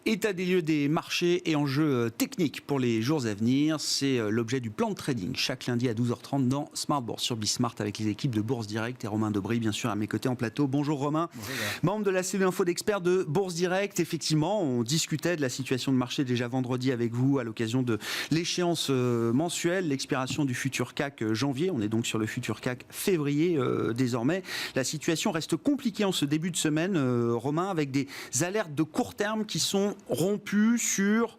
État des lieux des marchés et enjeux techniques pour les jours à venir, c'est l'objet du plan de trading chaque lundi à 12h30 dans Smart Bourse sur Bismart avec les équipes de Bourse Direct et Romain Debris bien sûr à mes côtés en plateau. Bonjour Romain, bonjour, membre de la cellule info d'experts de Bourse Direct. Effectivement, on discutait de la situation de marché déjà vendredi avec vous à l'occasion de l'échéance mensuelle, l'expiration du futur CAC janvier. On est donc sur le futur CAC février désormais. La situation reste compliquée en ce début de semaine, Romain, avec des alertes de court terme qui sont rompus sur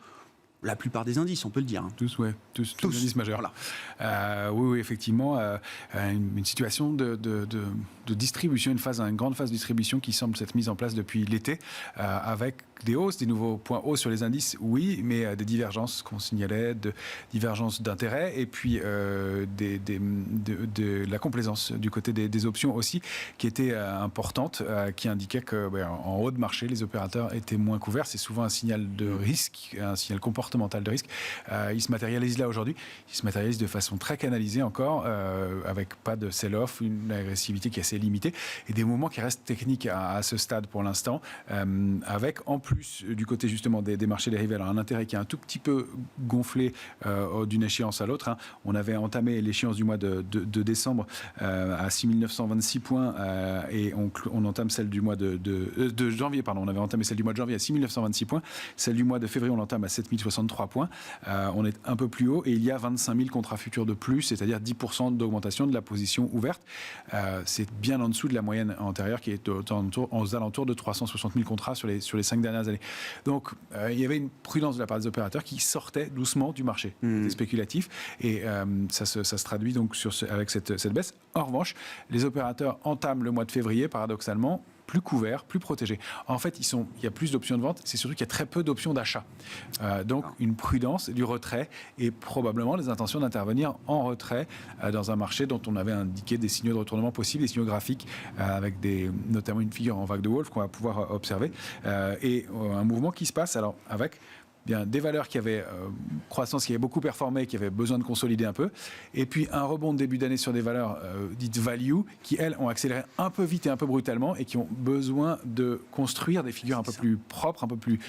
la plupart des indices, on peut le dire. Tous les indices majeurs. Voilà. Oui, effectivement, une situation de distribution, une grande phase de distribution qui semble s'être mise en place depuis l'été, avec des hausses, des nouveaux points hauts sur les indices, oui, mais des divergences qu'on signalait, de divergences d'intérêt, et puis de la complaisance du côté des options aussi, qui était importante, qui indiquait que en haut de marché, les opérateurs étaient moins couverts. C'est souvent un signal de risque, un signal comportemental de risque. Il se matérialise là aujourd'hui. Il se matérialise de façon très canalisée encore, avec pas de sell-off, une agressivité qui est assez limitée, et des mouvements qui restent techniques à ce stade pour l'instant, avec en plus du côté justement des marchés dérivés, alors un intérêt qui a un tout petit peu gonflé d'une échéance à l'autre. On avait entamé l'échéance du mois de décembre à 6926 points, et on entame celle du mois de janvier, pardon, on avait entamé celle du mois de janvier à 6926 points, celle du mois de février on l'entame à 7063 points, on est un peu plus haut, et il y a 25 000 contrats futurs de plus, c'est-à-dire 10% d'augmentation de la position ouverte. C'est bien en dessous de la moyenne antérieure qui est aux alentours de 360 000 contrats sur les 5 dernières années. Donc, il y avait une prudence de la part des opérateurs qui sortaient doucement du marché. C'était spéculatif, et ça se traduit donc avec cette baisse. En revanche, les opérateurs entament le mois de février, paradoxalement, plus couverts, plus protégés. En fait, il y a plus d'options de vente, c'est surtout qu'il y a très peu d'options d'achat. Donc, une prudence, du retrait, et probablement des intentions d'intervenir en retrait dans un marché dont on avait indiqué des signaux de retournement possibles, des signaux graphiques, avec notamment une figure en vague de Wolf qu'on va pouvoir observer, et un mouvement qui se passe alors avec des valeurs qui avaient croissance, qui avaient beaucoup performé, qui avaient besoin de consolider un peu, et puis un rebond de début d'année sur des valeurs dites value, qui elles ont accéléré un peu vite et un peu brutalement, et qui ont besoin de construire des figures un peu plus propres, un peu plus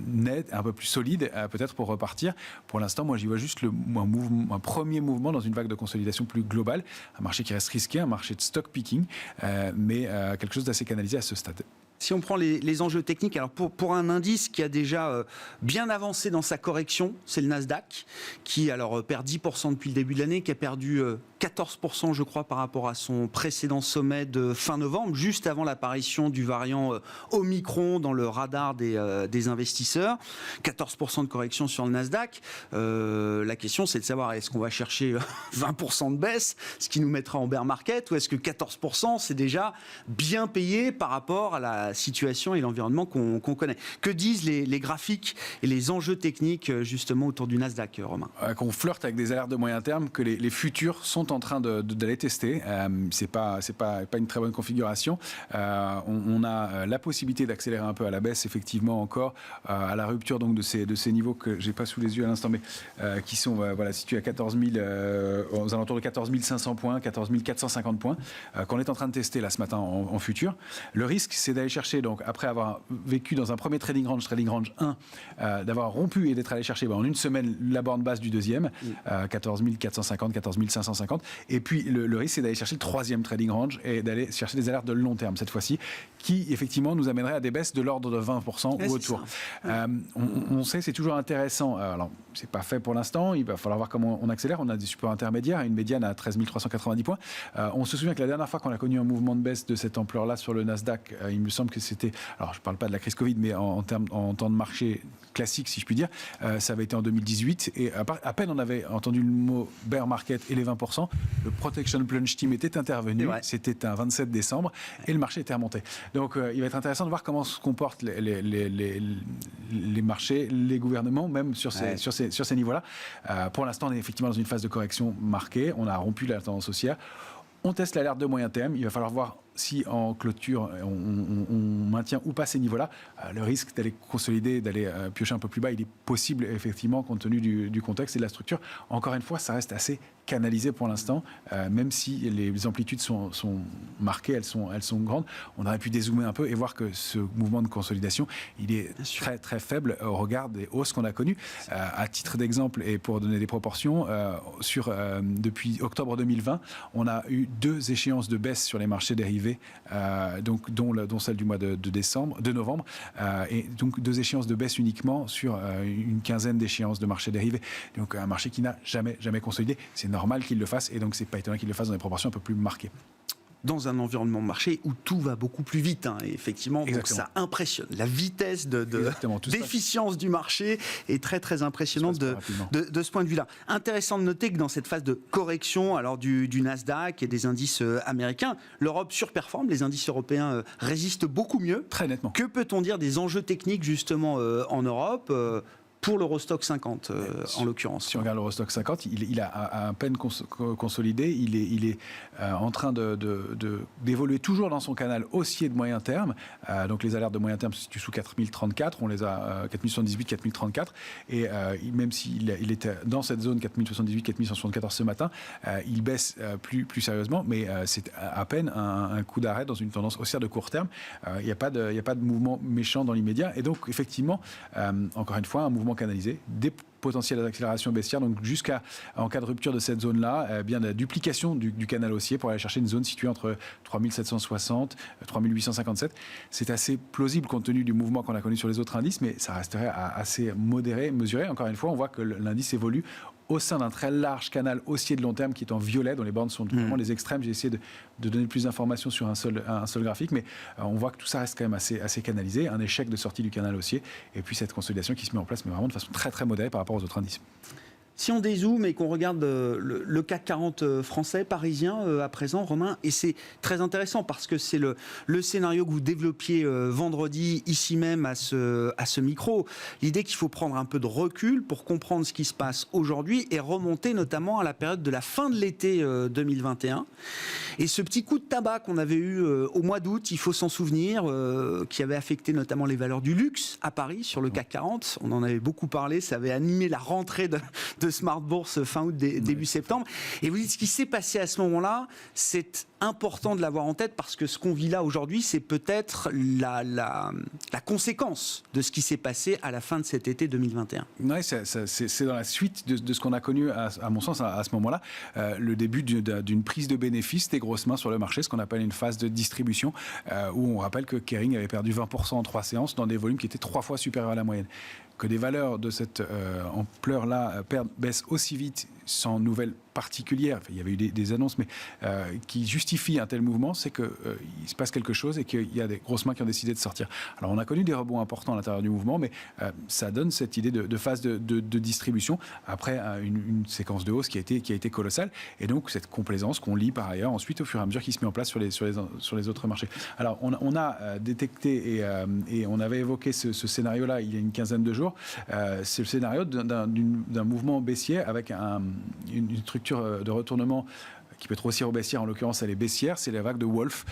nettes, un peu plus solides, peut-être pour repartir. Pour l'instant, moi j'y vois juste un premier mouvement dans une vague de consolidation plus globale, un marché qui reste risqué, un marché de stock picking, mais quelque chose d'assez canalisé à ce stade. Si on prend les enjeux techniques, alors pour un indice qui a déjà bien avancé dans sa correction, c'est le Nasdaq, qui alors perd 10% depuis le début de l'année, qui a perdu 14% je crois par rapport à son précédent sommet de fin novembre, juste avant l'apparition du variant Omicron dans le radar des investisseurs. 14% de correction sur le Nasdaq. La question c'est de savoir, est-ce qu'on va chercher 20% de baisse, ce qui nous mettra en bear market, ou est-ce que 14% c'est déjà bien payé par rapport à la situation et l'environnement qu'on connaît. Que disent les graphiques et les enjeux techniques justement autour du Nasdaq, Romain? Qu'on flirte avec des alertes de moyen terme, que les futurs sont en train d'aller tester. C'est pas une très bonne configuration. On a la possibilité d'accélérer un peu à la baisse, effectivement, encore à la rupture donc de ces niveaux que j'ai pas sous les yeux à l'instant, mais qui sont situés à 14 000, aux alentours de 14 500 points, 14 450 points, qu'on est en train de tester là ce matin en futur. Le risque, c'est d'aller chercher, donc après avoir vécu dans un premier trading range 1, d'avoir rompu et d'être allé chercher en une semaine la borne basse du deuxième, 14 450, 14 550, et puis le risque c'est d'aller chercher le troisième trading range et d'aller chercher des alertes de long terme cette fois-ci, qui effectivement nous amènerait à des baisses de l'ordre de 20% ou autour. On sait, c'est toujours intéressant, alors c'est pas fait pour l'instant, il va falloir voir comment on accélère. On a des supports intermédiaires, une médiane à 13 390 points. On se souvient que la dernière fois qu'on a connu un mouvement de baisse de cette ampleur-là sur le Nasdaq, il me semble que c'était, alors je ne parle pas de la crise Covid, mais en temps de marché classique, si je puis dire, ça avait été en 2018, et à peine on avait entendu le mot bear market et les 20%, le Protection Plunge Team était intervenu, c'était un 27 décembre, et le marché était remonté. Donc il va être intéressant de voir comment se comportent les marchés, les gouvernements, même sur ces niveaux-là. Pour l'instant, on est effectivement dans une phase de correction marquée, on a rompu la tendance haussière. On teste l'alerte de moyen terme, il va falloir voir si en clôture, on maintient ou pas ces niveaux-là, le risque d'aller consolider, d'aller piocher un peu plus bas, il est possible, effectivement, compte tenu du contexte et de la structure. Encore une fois, ça reste assez canalisé pour l'instant, même si les amplitudes sont marquées, elles sont grandes. On aurait pu dézoomer un peu et voir que ce mouvement de consolidation, il est très, très faible au regard des hausses qu'on a connues. À titre d'exemple, et pour donner des proportions, depuis octobre 2020, on a eu 2 échéances de baisse sur les marchés dérivés, dont celle du mois de novembre, et donc 2 échéances de baisse uniquement sur une quinzaine d'échéances de marchés dérivés. Donc un marché qui n'a jamais consolidé. C'est normal qu'il le fasse, et donc c'est pas étonnant qu'il le fasse dans des proportions un peu plus marquées. Dans un environnement de marché où tout va beaucoup plus vite, et effectivement, donc ça impressionne. La vitesse d'efficience du marché est très très impressionnante de ce point de vue-là. Intéressant de noter que dans cette phase de correction, alors du Nasdaq et des indices américains, l'Europe surperforme, les indices européens résistent beaucoup mieux. Très nettement. Que peut-on dire des enjeux techniques justement en Europe pour l'Eurostock 50, en l'occurrence? Si on regarde l'Eurostock 50, il a à peine consolidé. Il est en train d'évoluer toujours dans son canal haussier de moyen terme. Donc les alertes de moyen terme se situent sous 4034. On les a 4078, 4034. Et même s'il était dans cette zone 4078, 4174 ce matin, il baisse plus sérieusement. Mais c'est à peine un coup d'arrêt dans une tendance haussière de court terme. Il n'y a pas de mouvement méchant dans l'immédiat. Et donc, effectivement, encore une fois, un mouvement canalisé, des potentielles accélérations baissières, donc en cas de rupture de cette zone-là, bien de la duplication du canal haussier pour aller chercher une zone située entre 3760 et 3857. C'est assez plausible compte tenu du mouvement qu'on a connu sur les autres indices, mais ça resterait assez modéré, mesuré. Encore une fois, on voit que l'indice évolue au sein d'un très large canal haussier de long terme qui est en violet, dont les bornes sont vraiment les extrêmes. J'ai essayé de donner plus d'informations sur un seul graphique, mais on voit que tout ça reste quand même assez canalisé. Un échec de sortie du canal haussier, et puis cette consolidation qui se met en place, mais vraiment de façon très très modérée par rapport aux autres indices. Si on dézoome et qu'on regarde le CAC 40 français, parisien à présent, Romain, et c'est très intéressant parce que c'est le scénario que vous développiez vendredi ici même à ce micro. L'idée qu'il faut prendre un peu de recul pour comprendre ce qui se passe aujourd'hui et remonter notamment à la période de la fin de l'été 2021. Et ce petit coup de tabac qu'on avait eu au mois d'août, il faut s'en souvenir, qui avait affecté notamment les valeurs du luxe à Paris sur le CAC 40. On en avait beaucoup parlé, ça avait animé la rentrée de Smart Bourse fin août, début septembre. Et vous dites, ce qui s'est passé à ce moment-là, c'est important de l'avoir en tête parce que ce qu'on vit là aujourd'hui, c'est peut-être la conséquence de ce qui s'est passé à la fin de cet été 2021. Oui, c'est dans la suite de ce qu'on a connu, à mon sens, à ce moment-là, le début d'une prise de bénéfices des grosses mains sur le marché, ce qu'on appelle une phase de distribution, où on rappelle que Kering avait perdu 20% en 3 séances dans des volumes qui étaient 3 fois supérieurs à la moyenne. Que des valeurs de cette ampleur-là baissent aussi vite sans nouvelles particulières, enfin, il y avait eu des annonces, mais qui justifient un tel mouvement, c'est qu'il se passe quelque chose et qu'il y a des grosses mains qui ont décidé de sortir. Alors on a connu des rebonds importants à l'intérieur du mouvement, mais ça donne cette idée de phase de distribution après une séquence de hausse qui a été colossale, et donc cette complaisance qu'on lit par ailleurs ensuite au fur et à mesure qui se met en place sur les autres marchés. Alors on a détecté et on avait évoqué ce scénario-là il y a une quinzaine de jours. C'est le scénario d'un mouvement baissier avec une structure de retournement qui peut être haussière ou baissière. En l'occurrence, elle est baissière. C'est la vague de Wolf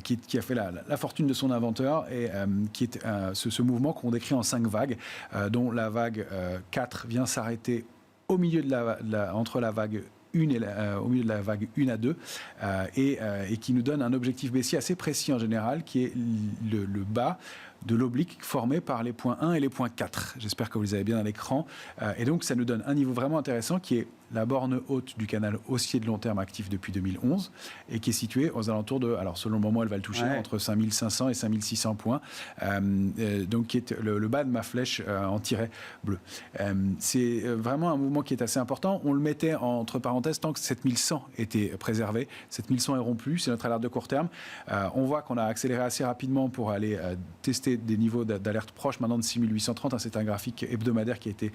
qui a fait la fortune de son inventeur, et qui est ce mouvement qu'on décrit en 5 vagues, dont la vague 4 vient s'arrêter au milieu entre la vague 1 au milieu de la vague 1 à 2, et qui nous donne un objectif baissier assez précis en général, qui est le bas de l'oblique formé par les points 1 et les points 4. J'espère que vous les avez bien à l'écran. Et donc, ça nous donne un niveau vraiment intéressant qui est la borne haute du canal haussier de long terme actif depuis 2011 et qui est située aux alentours de, alors selon le moment, elle va le toucher, entre 5500 et 5600 points, donc qui est le bas de ma flèche en tiret bleu. C'est vraiment un mouvement qui est assez important. On le mettait entre parenthèses tant que 7100 était préservé. 7100 est rompu, c'est notre alerte de court terme. On voit qu'on a accéléré assez rapidement pour aller tester des niveaux d'alerte proches maintenant de 6830. C'est un graphique hebdomadaire qui a été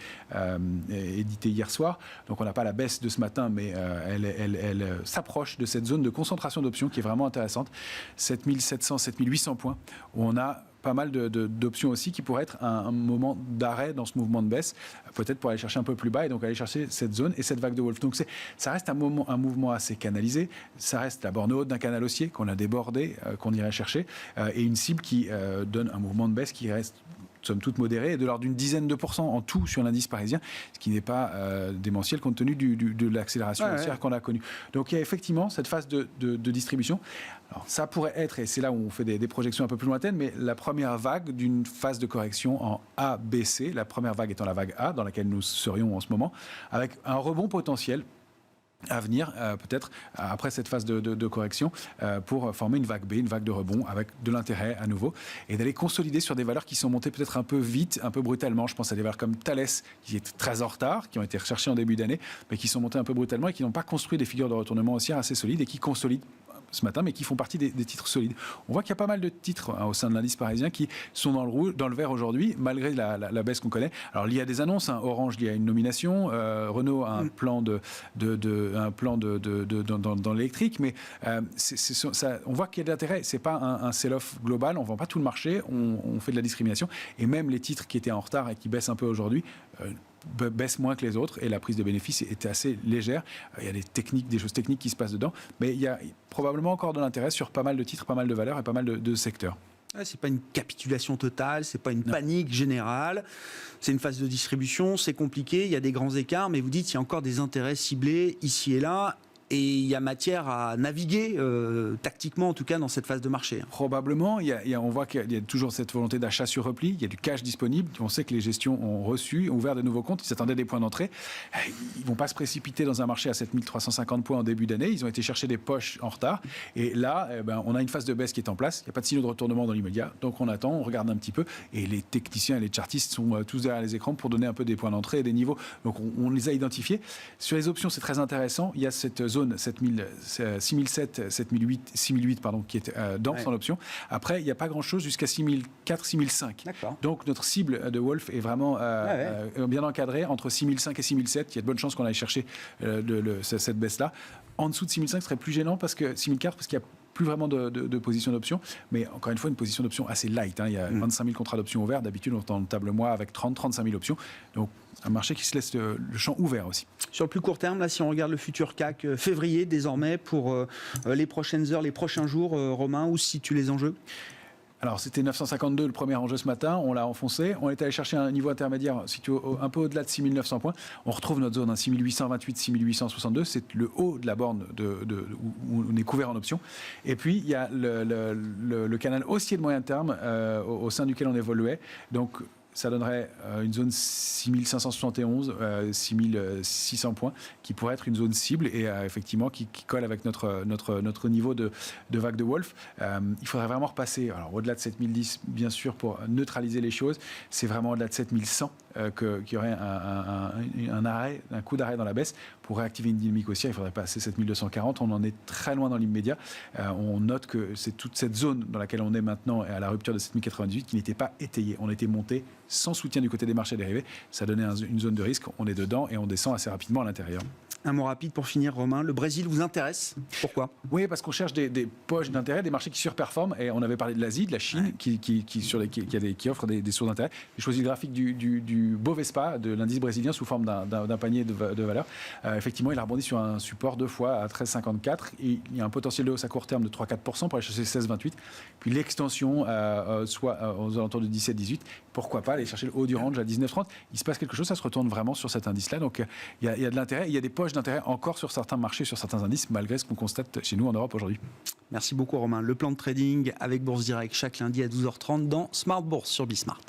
édité hier soir. Donc on n'a pas la baisse de ce matin, mais elle s'approche de cette zone de concentration d'options qui est vraiment intéressante. 7700, 7800 points, où on a pas mal d'options aussi qui pourraient être un moment d'arrêt dans ce mouvement de baisse, peut-être pour aller chercher un peu plus bas et donc aller chercher cette zone et cette vague de Wolf. Donc ça reste un mouvement assez canalisé, ça reste la borne haute d'un canal haussier qu'on a débordé, qu'on irait chercher, et une cible qui donne un mouvement de baisse qui reste somme toute modérée, de l'ordre d'une dizaine de pourcents en tout sur l'indice parisien, ce qui n'est pas démentiel compte tenu de l'accélération haussière qu'on a connue. Donc il y a effectivement cette phase de distribution. Alors, ça pourrait être, et c'est là où on fait des projections un peu plus lointaines, mais la première vague d'une phase de correction en A, B, C, la première vague étant la vague A, dans laquelle nous serions en ce moment, avec un rebond potentiel à venir, peut-être après cette phase de correction, pour former une vague B, une vague de rebond avec de l'intérêt à nouveau, et d'aller consolider sur des valeurs qui sont montées peut-être un peu vite, un peu brutalement. Je pense à des valeurs comme Thales, qui est très en retard, qui ont été recherchées en début d'année, mais qui sont montées un peu brutalement et qui n'ont pas construit des figures de retournement haussière assez solides et qui consolident ce matin, mais qui font partie des titres solides. On voit qu'il y a pas mal de titres au sein de l'indice parisien qui sont dans le rouge, dans le vert aujourd'hui, malgré la baisse qu'on connaît. Alors, il y a des annonces. Orange, il y a une nomination. Renault a un plan dans l'électrique, mais on voit qu'il y a de l'intérêt. C'est pas un sell-off global. On vend pas tout le marché. On fait de la discrimination. Et même les titres qui étaient en retard et qui baissent un peu aujourd'hui, baisse moins que les autres et la prise de bénéfices était assez légère. Il y a des choses techniques qui se passent dedans, mais il y a probablement encore de l'intérêt sur pas mal de titres, pas mal de valeurs et pas mal de secteurs. C'est pas une capitulation totale, c'est pas une panique générale, c'est une phase de distribution, c'est compliqué, il y a des grands écarts, mais vous dites qu'il y a encore des intérêts ciblés ici et là. Et il y a matière à naviguer, tactiquement en tout cas, dans cette phase de marché. Probablement. On voit qu'il y a toujours cette volonté d'achat sur repli. Il y a du cash disponible. On sait que les gestions ont reçu, ont ouvert de nouveaux comptes. Ils s'attendaient à des points d'entrée. Ils ne vont pas se précipiter dans un marché à 7350 points en début d'année. Ils ont été chercher des poches en retard. Et là, on a une phase de baisse qui est en place. Il n'y a pas de signaux de retournement dans l'immédiat. Donc on attend, on regarde un petit peu. Et les techniciens et les chartistes sont tous derrière les écrans pour donner un peu des points d'entrée et des niveaux. Donc on les a identifiés. Sur les options, c'est très intéressant. Il y a cette zone 6007, 7008, 6008 pardon, qui est dense en option. Après, il n'y a pas grand-chose jusqu'à 6004, 6005. Donc notre cible de Wolf est vraiment bien encadrée entre 6005 et 6007. Il y a de bonnes chances qu'on aille chercher cette baisse-là. En dessous de 6005, ce serait plus gênant parce que 6004, parce qu'il n'y a plus vraiment de position d'option, mais encore une fois, une position d'option assez light. Il y a 25 000 contrats d'options ouverts. D'habitude, on est en table mois avec 30-35 000 options. Donc, un marché qui se laisse le champ ouvert aussi. Sur le plus court terme, là, si on regarde le futur CAC février, désormais, pour les prochaines heures, les prochains jours, Romain, où se situent les enjeux ? Alors, c'était 952 le premier enjeu ce matin, on l'a enfoncé. On est allé chercher un niveau intermédiaire situé un peu au-delà de 6900 points. On retrouve notre zone 6828, 6862. C'est le haut de la borne où on est couvert en option. Et puis, il y a le canal haussier de moyen terme au sein duquel on évoluait. Donc, ça donnerait une zone 6571, 6600 points, qui pourrait être une zone cible et effectivement qui colle avec notre niveau de vague de Wolf. Il faudrait vraiment repasser, alors au-delà de 7010 bien sûr pour neutraliser les choses, c'est vraiment au-delà de 7100 qu'il y aurait un coup d'arrêt dans la baisse. Pour réactiver une dynamique haussière, il faudrait passer 7240, on en est très loin dans l'immédiat. On note que c'est toute cette zone dans laquelle on est maintenant à la rupture de 7098 qui n'était pas étayée. On était monté sans soutien du côté des marchés dérivés, ça donnait une zone de risque, on est dedans et on descend assez rapidement à l'intérieur. Un mot rapide pour finir, Romain. Le Brésil vous intéresse ? Pourquoi ? Oui, parce qu'on cherche des poches d'intérêt, des marchés qui surperforment. Et on avait parlé de l'Asie, de la Chine, qui offre des sources d'intérêt. J'ai choisi le graphique du Bovespa, de l'indice brésilien, sous forme d'un panier de valeurs. Effectivement, il a rebondi sur un support 2 fois à 13,54. Et il y a un potentiel de hausse à court terme de 3-4% pour aller chercher 16,28. Puis l'extension, soit aux alentours de 17-18. Pourquoi pas aller chercher le haut du range à 19,30. Il se passe quelque chose, ça se retourne vraiment sur cet indice-là. Donc il y a de l'intérêt. Il y a des poches d'intérêt encore sur certains marchés, sur certains indices, malgré ce qu'on constate chez nous en Europe aujourd'hui. Merci beaucoup Romain. Le plan de trading avec Bourse Direct chaque lundi à 12h30 dans Smart Bourse sur Bismart.